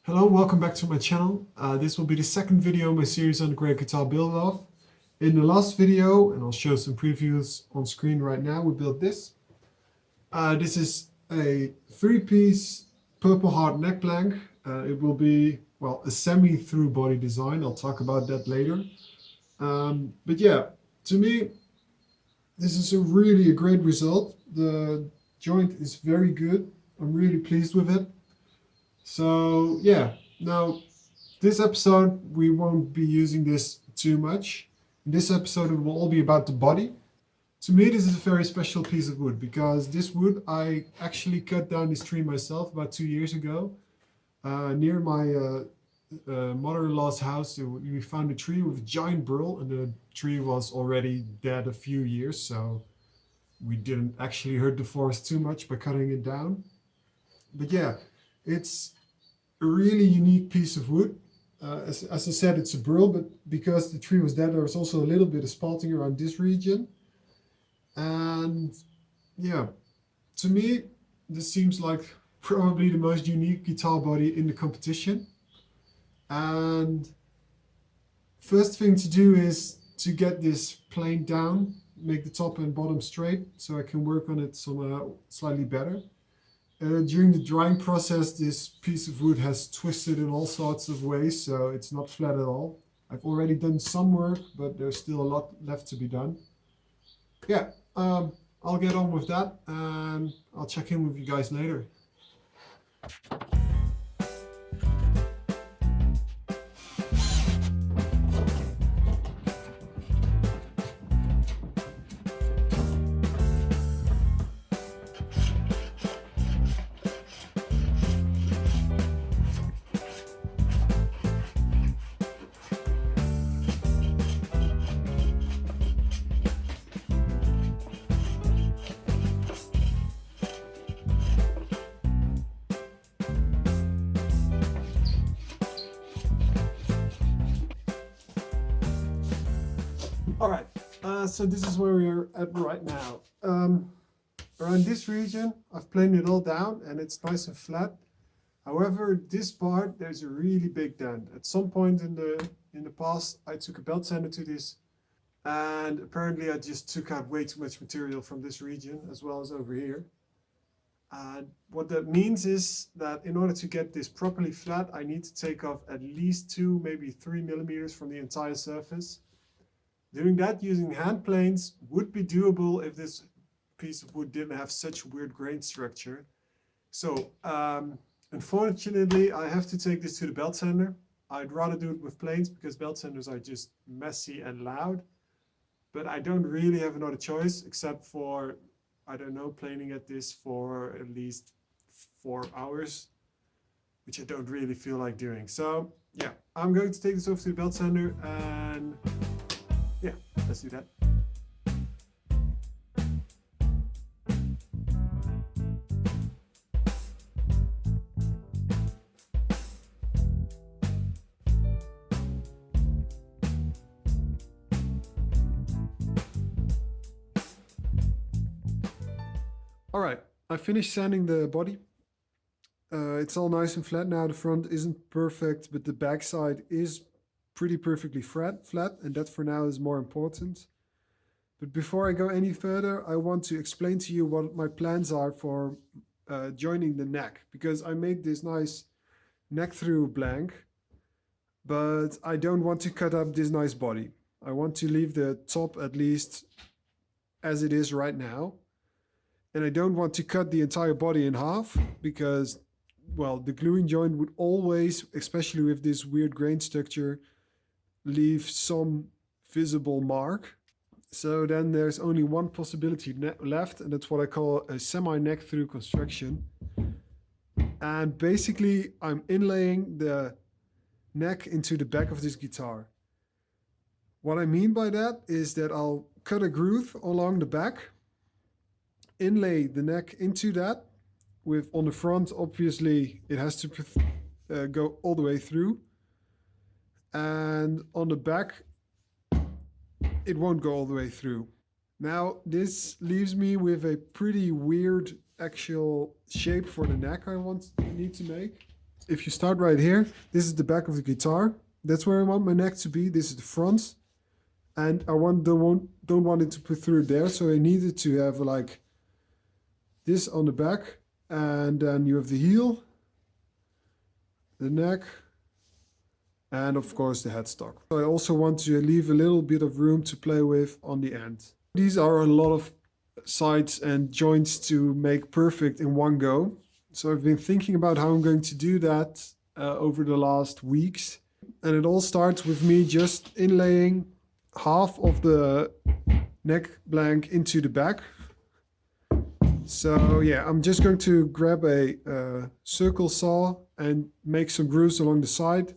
Hello, welcome back to my channel. This will be the second video in my series on the great guitar build-off. In the last video, and I'll show some previews on screen right now, we built this. This is a 3-piece purple heart neck blank. It will be, well, a semi-through body design. I'll talk about that later. But yeah, to me, this is really a great result. The joint is very good. I'm really pleased with it. So yeah, now this episode we won't be using this too much. In this episode it will all be about the body. To me this is a very special piece of wood because this wood I actually cut down this tree myself about 2 years ago. Near my mother-in-law's house we found a tree with a giant burl, and the tree was already dead a few years, so we didn't actually hurt the forest too much by cutting it down. But yeah, it's a really unique piece of wood. As I said, it's a burl, but because the tree was dead, there was also a little bit of spalting around this region. And yeah, to me, this seems like probably the most unique guitar body in the competition. And first thing to do is to get this planed down, make the top and bottom straight, so I can work on it slightly better. During the drying process, this piece of wood has twisted in all sorts of ways, so it's not flat at all. I've already done some work, but there's still a lot left to be done. Yeah, I'll get on with that, and I'll check in with you guys later. Alright, so this is where we're at right now. Around this region, I've planed it all down and it's nice and flat. However, this part, there's a really big dent. At some point in the past, I took a belt sander to this, and apparently I just took out way too much material from this region as well as over here. And what that means is that in order to get this properly flat, I need to take off at least 2, maybe 3 millimeters from the entire surface. Doing that using hand planes would be doable if this piece of wood didn't have such weird grain structure. So unfortunately I have to take this to the belt sander. I'd rather do it with planes because belt sanders are just messy and loud. But I don't really have another choice except for, I don't know, planing at this for at least 4 hours, which I don't really feel like doing. So yeah, I'm going to take this over to the belt sander, and yeah, let's do that. Alright, I finished sanding the body. It's all nice and flat now. The front isn't perfect, but the back side is pretty perfectly flat, and that for now is more important. But before I go any further, I want to explain to you what my plans are for joining the neck, because I made this nice neck through blank, but I don't want to cut up this nice body. I want to leave the top at least as it is right now, and I don't want to cut the entire body in half because, well, the gluing joint would always, especially with this weird grain structure, leave some visible mark. So then there's only one possibility left, and that's what I call a semi-neck through construction. And basically I'm inlaying the neck into the back of this guitar. What I mean by that is that I'll cut a groove along the back, inlay the neck into that, with on the front obviously it has to go all the way through, and on the back it won't go all the way through. Now this leaves me with a pretty weird actual shape for the neck I need to make. if you start right here, this is the back of the guitar. That's where I want my neck to be. This is the front. And I don't want it to put through there. So I needed to have like this on the back. And then you have the heel, the neck, and of course the headstock. So I also want to leave a little bit of room to play with on the end. These are a lot of sides and joints to make perfect in one go. So I've been thinking about how I'm going to do that over the last weeks. And it all starts with me just inlaying half of the neck blank into the back. So yeah, I'm just going to grab a circle saw and make some grooves along the side.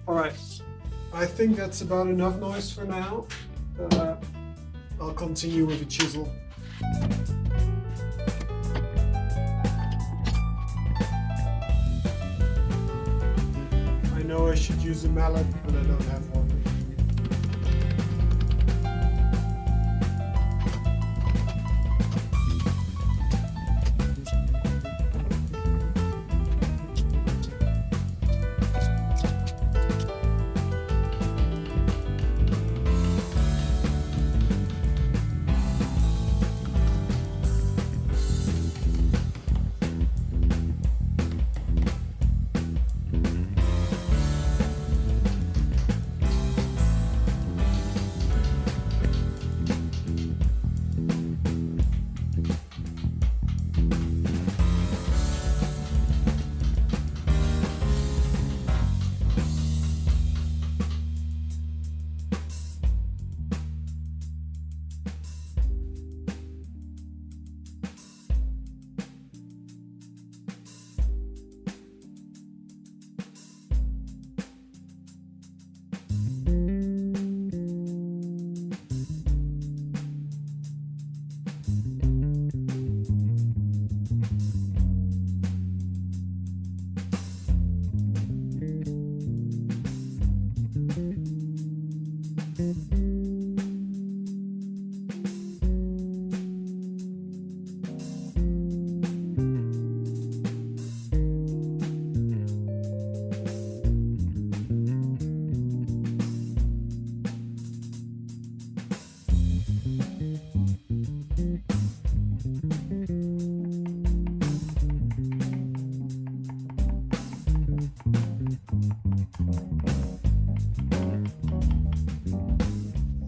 Alright, I think that's about enough noise for now. I'll continue with a chisel. I know I should use a mallet, but I don't have one.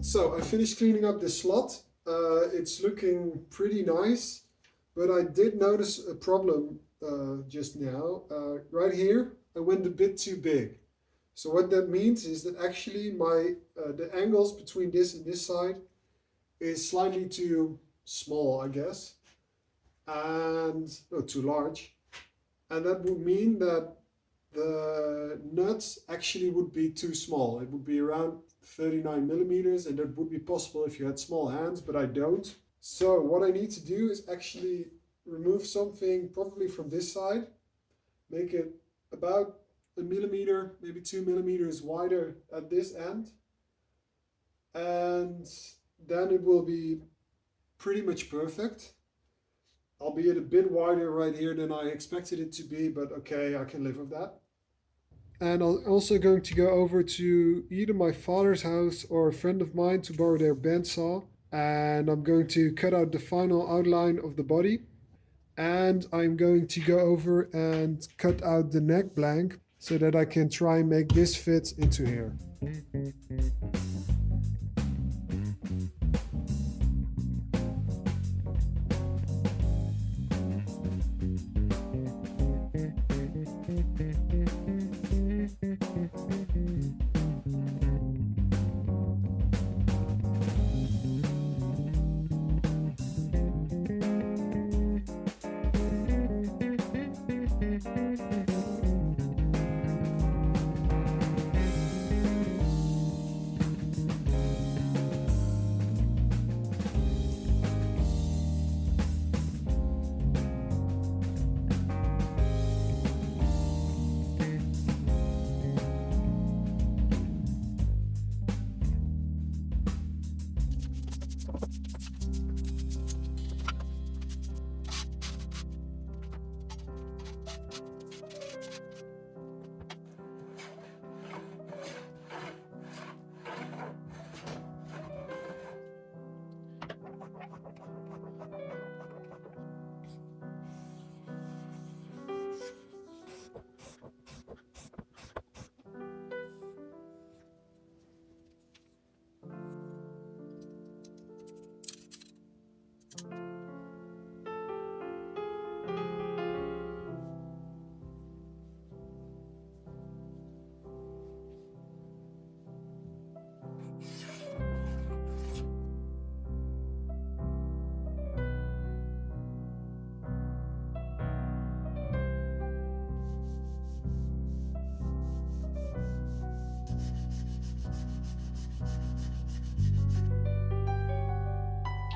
So I finished cleaning up this slot. It's looking pretty nice, but I did notice a problem just now. Right here, I went a bit too big. So what that means is that actually the angles between this and this side is slightly too small, I guess, and too large. And that would mean that the nuts actually would be too small. It would be around 39 millimeters, and that would be possible if you had small hands, but I don't. So what I need to do is actually remove something probably from this side, make it about a millimeter, maybe 2 millimeters wider at this end, and then it will be pretty much perfect. Albeit a bit wider right here than I expected it to be, but okay, I can live with that. And I'm also going to go over to either my father's house or a friend of mine to borrow their bandsaw. And I'm going to cut out the final outline of the body. And I'm going to go over and cut out the neck blank. so that I can try and make this fit into here.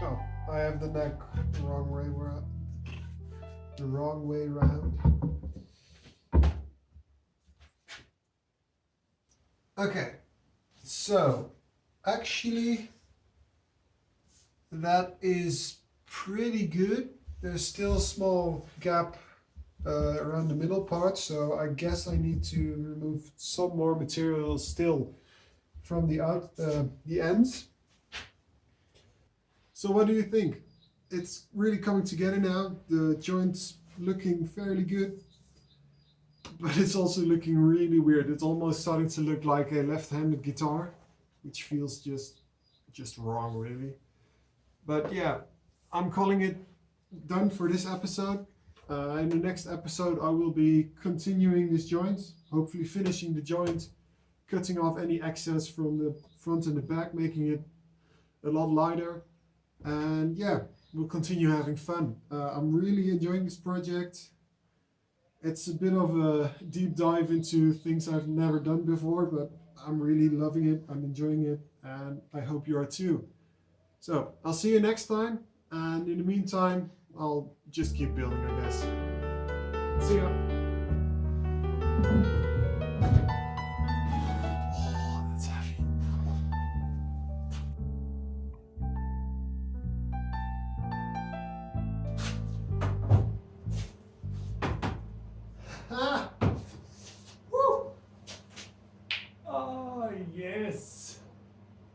Oh, I have the neck the wrong way around. The wrong way around. Okay, so actually that is pretty good. There's still a small gap around the middle part, so I guess I need to remove some more material still from the ends. So what do you think? It's really coming together now. The joint's looking fairly good, but it's also looking really weird. It's almost starting to look like a left-handed guitar, which feels just wrong, really. But yeah, I'm calling it done for this episode. In the next episode, I will be continuing this joint, hopefully finishing the joint, cutting off any excess from the front and the back, making it a lot lighter. And yeah, we'll continue having fun. I'm really enjoying this project. It's a bit of a deep dive into things I've never done before, but I'm really loving it. I'm enjoying it, and I hope you are too. So I'll see you next time, and in the meantime, I'll just keep building, I guess. See ya.